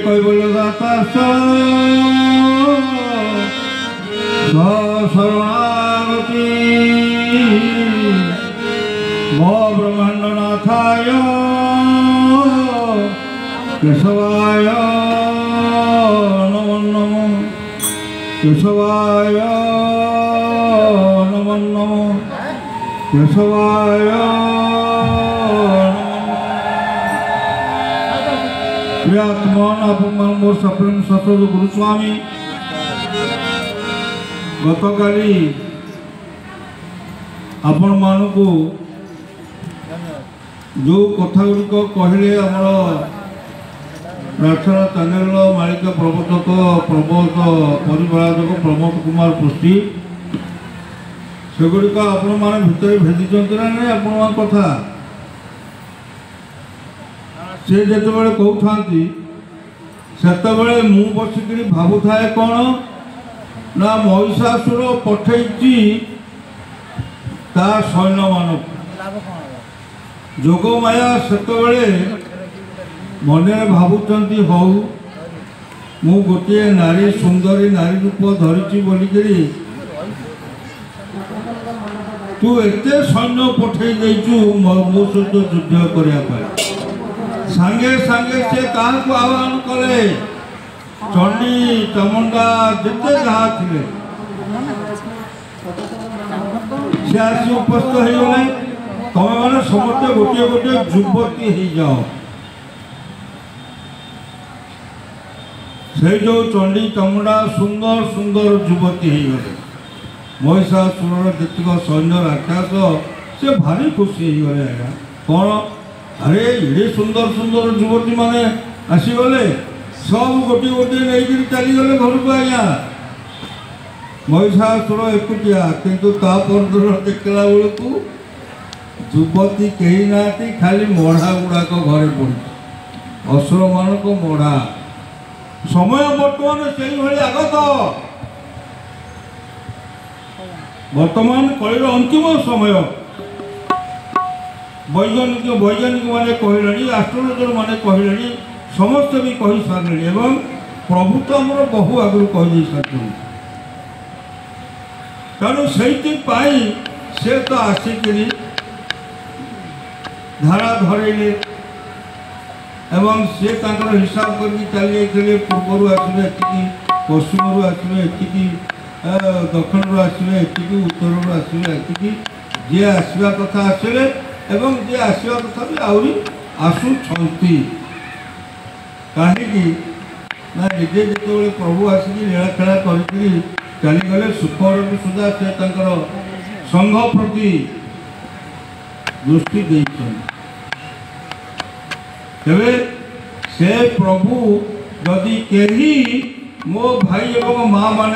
কৈবল্যদাতা শরণাগতি মো ব্রহ্মাণ্ডনাথায় কেশবায় নমো নমো কেশবায় নমো নমো কেশবায় প্রিয়াত্মন আপন মোর সপ্রেম সতত গুরুস্বামী গতকালি आपण मानकु जो कथा गुड़िक कहले आमर प्रार्थना चैनल मालिक प्रवर्तक प्रबोध परिवारक प्रमोद कुमार पुष्टि सेगुड़िक आपण मैंने भितर भेजी ना नहीं आपण कथा से जो कहते से मु बसिक भावुए कौन ना महिषासुर पठेची ता सैन्य मानक जोगमाया सेतबेले मन भावुंट हौ मु गोटे नारी सुंदरी नारी रूप धरी बोलिकी तू एते सैन्य पठे देचु मो सहित युद्ध करने सांगे सांगे से काहू आह्वान कले चंडी चामुंडा जिते जहाँ थे से आसी उपस्थित हो गले तुम मैंने समस्ते गोटे गोटे युवती हो जाओ से जो चंडी चामुंडा सुंदर सुंदर युवती हो गले महिषासुर जीतक सैन्य राक्षस से भारी खुशी हो गले आज्ञा कौन अरे ये सुंदर सुंदर युवती माने आसीगले सब गोटे गोटे नहीं चलीगले घर को आज्ञा महिषासुर एकुटिया किंतु देखला बेलू युवती कही ना खाली मढ़ा गुड़ाक घरे पड़ी असुर मानक मढ़ा समय बर्तमान से आगत बर्तमान कलिर अंतिम समय वैज्ञानिक माने कहले एस्ट्रोलॉजर माने कहले समस्त भी कही सारे एवं प्रभु तो आमर बहु आगु कही सारे तेणु से तो आसिक धारा धरले एवं सी हिसाब कर चली जाते पूर्वर आसवे एति पश्चिम आसवे एति दक्षिण आसवे एति उत्तर आसवे एति जी आसवा कथा आसले एवं जी आसवा कथा भी आहरी आसुंच कहीं ना निजे जो प्रभु आसिक लीलाखेला कर चलीगले सुखर भी सुधा से संघ प्रति दृष्टि तेरे से प्रभु जदि कहीं मो भाई एवं माँ मान